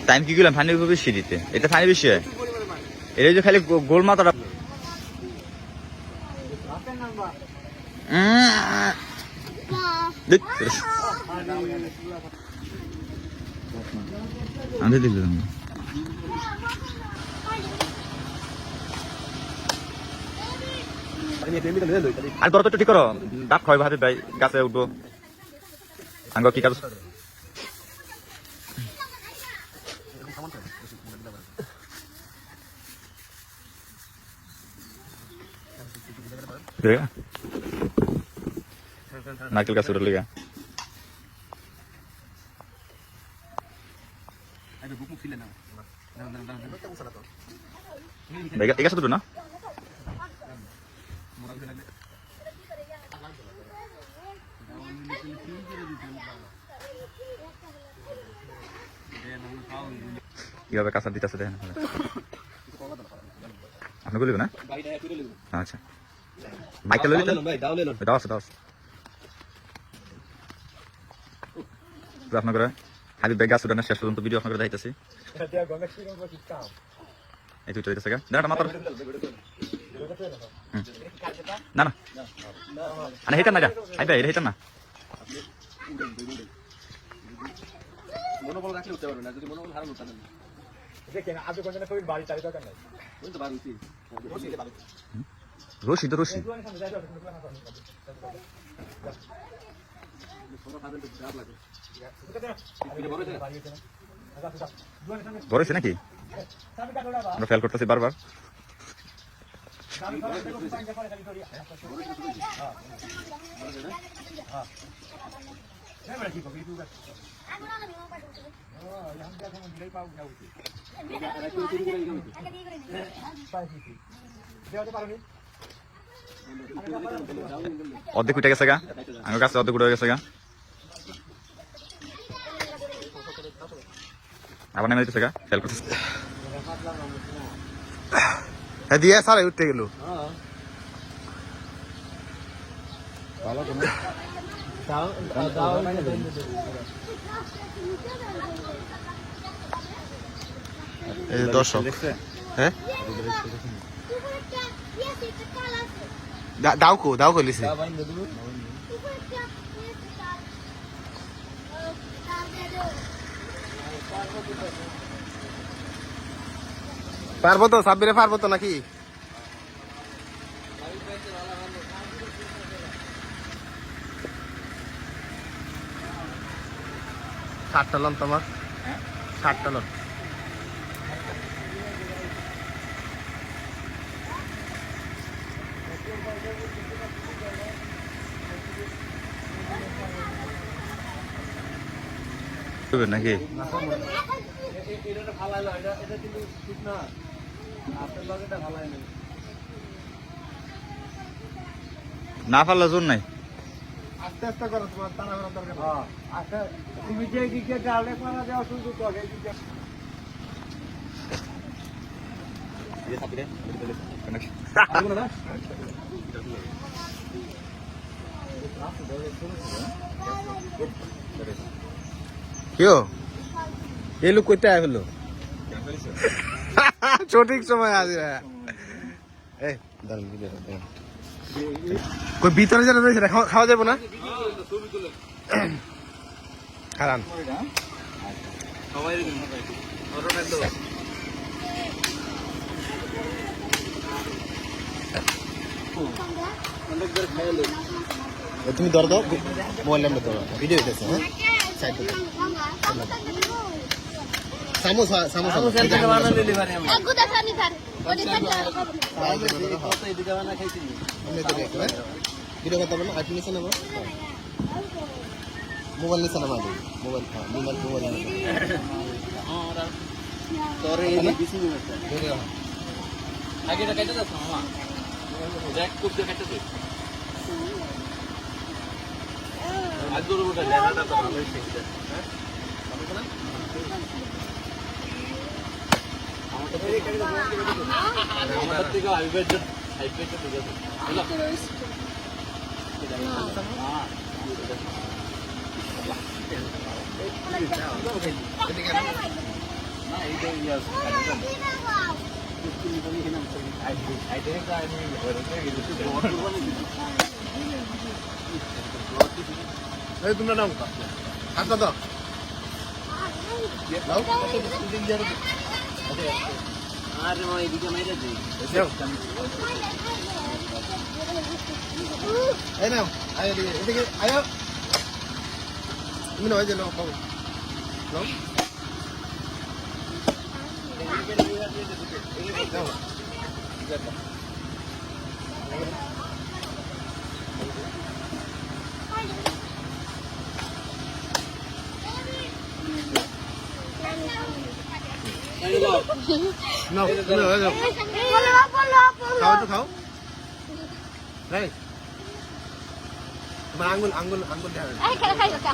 Time কি করলাম পানি বেশি দিতে এটা পানি বেশি হয় এটা যে খালি গোল মাথাটা আমি দিলাম আর তোর তো ঠিক করো ডাব খাওয়াই ভাবি ভাই গাছে উঠবো আঙ্গ কি কাজ নারকেল গাছ উঠে লেগা এই গাছ দুটো না কিভাবে কাঁচা দিতে আছে দেখেন আপনি বলবেন না আচ্ছা বাইকটা লইলে দাও আছে আপনার হাবিব ভাই গাছ উঠানোর শেষ পর্যন্ত ভিডিও আপনার দেখাইতেছি এই তুই চলতেছে গা মাতার না না না হেটার না গা হাই ভাই হেটার না মনোবল রাখলে উঠতে পারবে না যদি মনোবল হারান উঠতে পারবে দেখেন আজ কোনজনে কই বাড়ি চারি দরকার নাই ওই তো বাড়িছি রশি তো রশি বড়ছে নাকি আমরা ফেল করতেছি বারবার অর্ধেক উঠে গেছে গা আমার কাছে অর্ধেক উঠে গেছে গা আবার নেমে দিতেছে গা ফেল করতেছে হ্যাঁ দিয়ে সারাই উঠতে গেল দর্শক হ্যাঁ দাও কলিছে পারবো তো সাব্বিরে পারবো তো নাকি ষাটটা লন তোমার 60টা লন নাকি না পারলে জোর নাই আস্তে আস্তে করো তোমার তাড়াহুড়া দরকার আচ্ছা তুমি যে দিকে ডালে পানা দেওয়া শুরু করো এই দিকে ये साथी कनेक्शन आगो ना क्यों ये लोग कोई आए बोलो छोटी समय आ गया ए दाल मिले कोई भीतर जाना नहीं खावा जाबो ना खारान সবাই অর্ডার দাও তুমি ধর দাও মোবাইল নাম্বার দাও ভিডিও হইতেছে হ্যাঁ সাইড করো সামোসা বানানো নিলি পারে আমি এক গুদা সানি স্যার ওই কত এদিকে বানা খাইছি আমি তো দেখো ভিডিও করতে বলো আইফোন নিছে না মোবাইল নিছে না মোবাইল মোবাইল আমরা তোরে এই দিছি না আগে এটা কাইটা দাও মামা জ্যাক কুপ দিয়ে কাটতে দে আজ দূর ওটা জায়গাটা তো ভালোই শিখছে হ্যাঁ হবে না আমাদের থেকে কাটতে দাও আমাদের থেকে হাইওয়ে তো ঠিক আছে হলো হ্যাঁ না এইটা ইয়া তোমরা নাও হাত দাও আরে মা এদিকে মাইরা দেই এই নাও আয় এদিকে আয় তুমি নাও যে নাও খাও নাও No, no. খাও তো খাও এই তোমার আঙ্গুল দেখা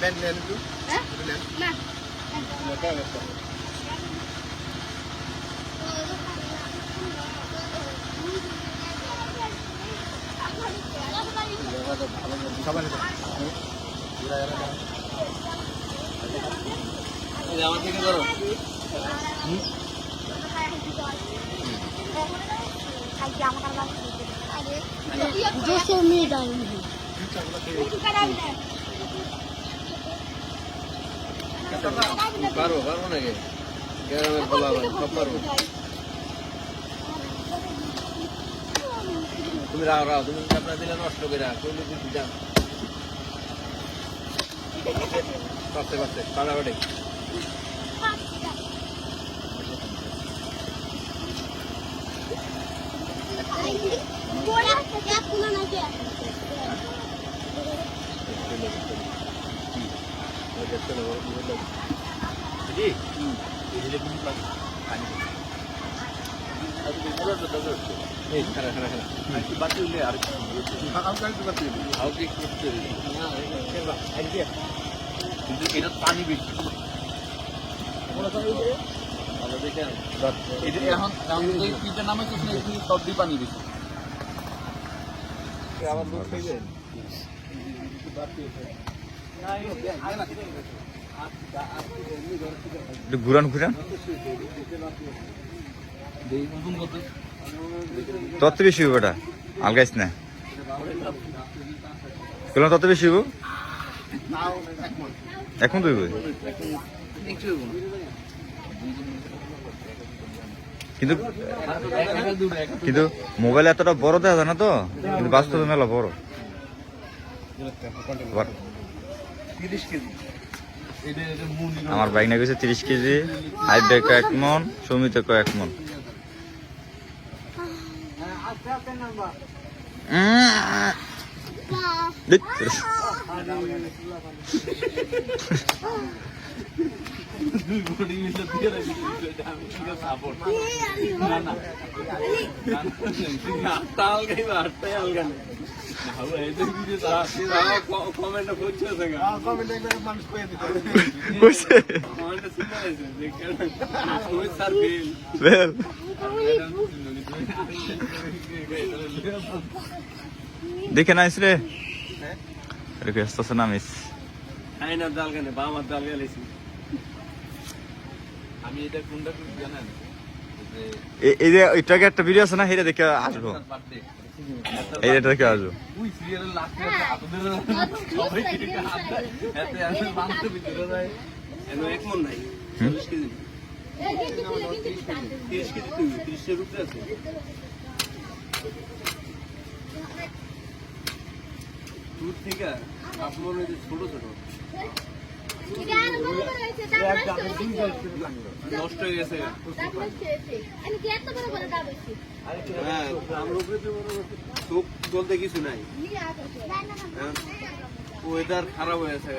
বেন একটু না সবাই আমার থেকে করো পারবো নাকি গ্রামের বলা সব পারবো তুমি রাও তুমি আপনার দিলে নষ্ট করে করলে কিছু যান পারতে পাড়াবাড়ি কিন্তু এটা পানি বেশি এখন পিঠা নামাইছিস না সব দিয়ে পানি বেশি আবার দুধ খাইবে ঘুরান তত বেশি হইব এটা আলগাইস না তত বেশি হইব এখন তো কিন্তু মোবাইল এতটা বড় দেখা যায় না তো কিন্তু বাস্তবে মেলা বড় 30 কেজি আমার বাইক না গেছে 30 কেজি হাইব্রিড কয়েক মন সমিত কয়েক মন দেখে নাইস রে রিকোয়েস্ট আছে নামিস আইনা দাল গানে বা আমার দাল গালেছি আমি এটা কোনটা জানেন এই যে ওইটাকে একটা ভিডিও আছে না হেরে দেখে আসবো এইটা দেখে আসবো ওই সিরিয়ালের লাস্টে আপনাদের সবাই কেটে হাত দেয় এতে আসলে বাঁধতে ভিতরে যায় এনো এক মন নাই 40 কেজি 30 কেজি তুই 30 এর উপরে আছে দুধ থেকে আপনার যে ছোট নষ্ট হয়ে গেছে চোখ বলতে কিছু নাই ওয়েদার খারাপ হয়ে গেছে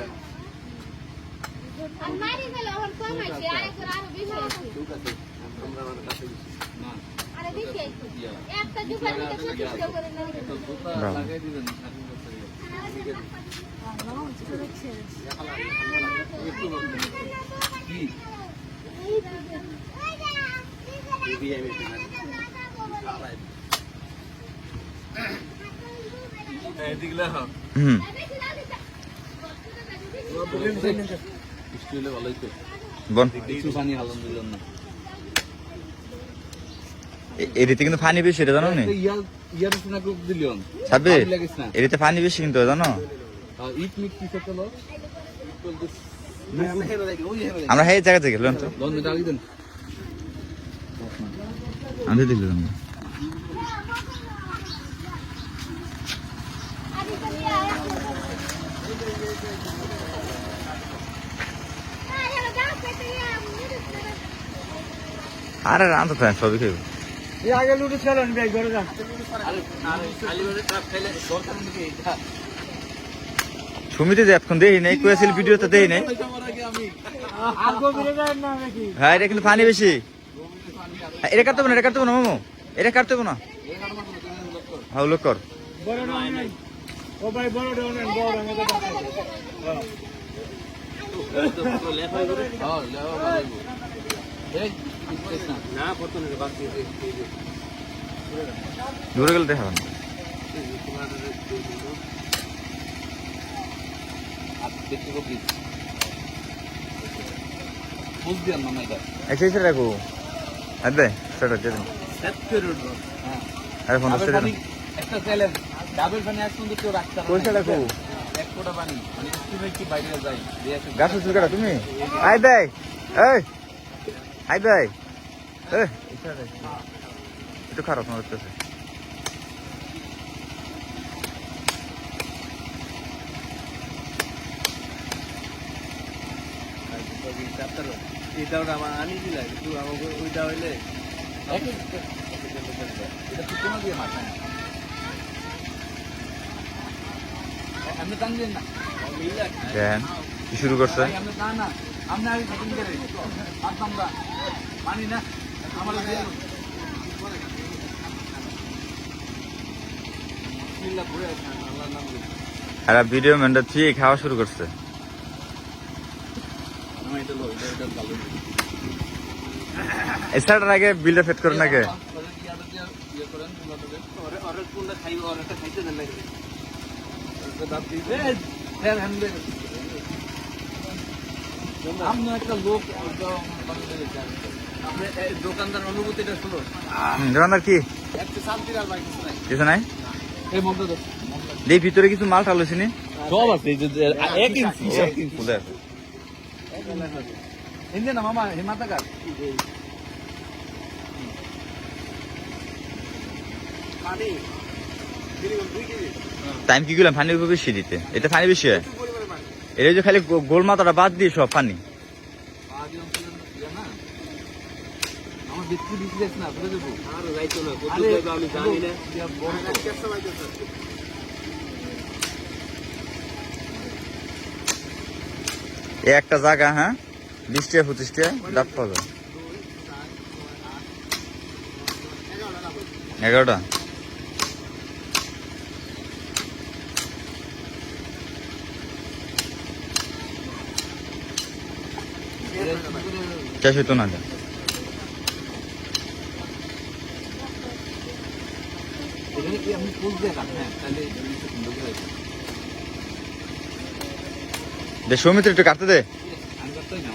হুম স্টিলে ভালোই তো বন কিছু পানি হালন দিলেন না এরিতে কিন্তু পানি বেশি এটা জানো নি ইয়ার না গ্রুপ দিলেন সাবে লাগিস না এরিতে পানি বেশি কিন্তু জানো ইট মিট কি করতে আমরা এই জায়গা থেকে গেলাম তো লোন ডালি দেন আমি দিলাম আরে রান্না তো সবই খাইব এই আগে লুটে চলেন ভাই ঘরে যান আরে আলিবারে ট্রাপ খাইলে দরকার নাকি এটা সুমিতে যে এখন দেই নাই কইছিল ভিডিওতে দেই নাই আর গভীরে যান না নাকি হ্যাঁ এটা কিন্তু পানি বেশি এটা কাটতে না মামু এটা কাটতে না হ্যাঁ লোক কর বড় না নাই ও ভাই বড় ডাউন নেন বড় রঙে তো তো লেখা করে হ্যাঁ লেখা ভালো এই না কত না বাকি দূরে গেলে দেখা না দেখতে কো প্লিজ বুঝ দিন না এটা আচ্ছা এসে রাখো আদে সেটা দে সেট করে দাও হ্যাঁ আরে ফোন সেটা একটা চ্যালেঞ্জ ডাবল পানি আজ পর্যন্ত কেউ রাখতে না কইছে রাখো এক ফোঁটা পানি মানে স্টিমে কি বাইরে যায় গাছ চুলকাটা তুমি আই দে এই আই দে এই একটু খারাপ মনে হচ্ছে এটা আমার আনি দিলা একটু আমাকে ওইটা হইলে এটা শুকনো দিয়ে মাছ আমি টান দিন না দেন কি শুরু করছে আমি টান না আমরা আগে সেটিং করে আমরা মানি না আমার ঘুরে আল্লাহ নাম আর ভিডিও ম্যানটা ঠিক খাওয়া শুরু করছে স্টার্টার আগে বিলটা ফেট করেন আগে একটা লোক দোকানদার অনুভূতিটা শুনো দোকানদার কি একটা শান্তির আর কিছু নাই কিছু নাই এই মন্দ এই ভিতরে কিছু মাল টাল হয়েছে নি সব আছে এই যে 1 ইঞ্চি ফুলে আছে হিন্দে না মামা হিমাতাকার পানি টাইম কি গেলাম পানি বেশি দিতে এটা পানি বেশি হয় এটা যে খালি গোল মাথাটা বাদ দিয়ে সব পানি আমার বিস্কুট দিছিস না বলে দেবো আর যাইতো না কত যাবে আমি জানি না একটা জায়গা হ্যাঁ 20 টাকা 25 টাকা দাঁত পাবে 11টা চাষ হইতো না এখানে কি আমি পোজ দিয়ে কাট হ্যাঁ তাহলে সৌমিত্র একটু কাটতে দে আমি করতেই না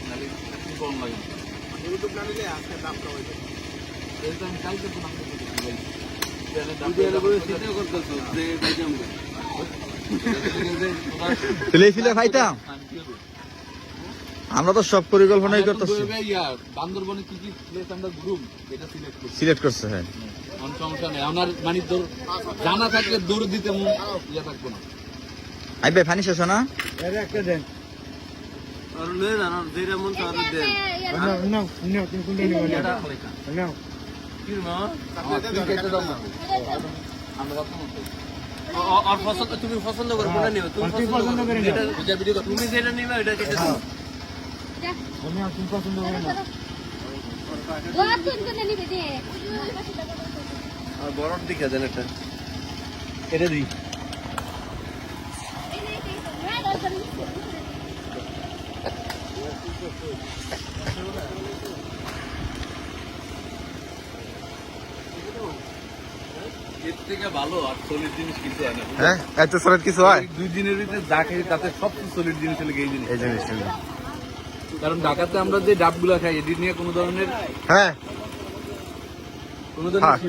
তাহলে আপনি কম লাগে ইউটিউব না নিলে আজকে দামটা হয়ে যাবে এই তো আমি কালকে তো নাম আমরা তো সব পরিকল্পনাই করতেছি বান্দরবনে কি কি প্লেস আমরা ঘুরব এটা সিলেক্ট করছে হ্যাঁ সমস্যা নেই আমার মানে জানা থাকলে দৌড় দিতে ইয়া থাকবো না আই ভাই ফানি শেষ না একটা দেন আর লয়ে জানো যেটা মন তার দেন না না তুমি কোন দিন নিবা না কি মা আপনি কেটে দাও না আমরা আর পছন্দ তুমি পছন্দ করো কোনটা নিও তুমি পছন্দ করে এটা বুঝা ভিডিও তুমি যেটা নিবা এটা কেটে দাও আমি আর তুমি পছন্দ করে না আর বড়র দিকে দেন এটা এটা দিই এর থেকে ভালো আর সলিড জিনিস কিছু হয় না। হ্যাঁ এত সলিড কিছু হয়? এই 2 দিনের ভিতরে যা খাই তাতে সবচেয়ে সলিড জিনিস হলো এই জিনিস। এই জিনিসটা কারণ ঢাকাতে আমরা যে ডাবগুলো খাই এটি নিয়ে কোনো ধরনের হ্যাঁ কোনো ধরনের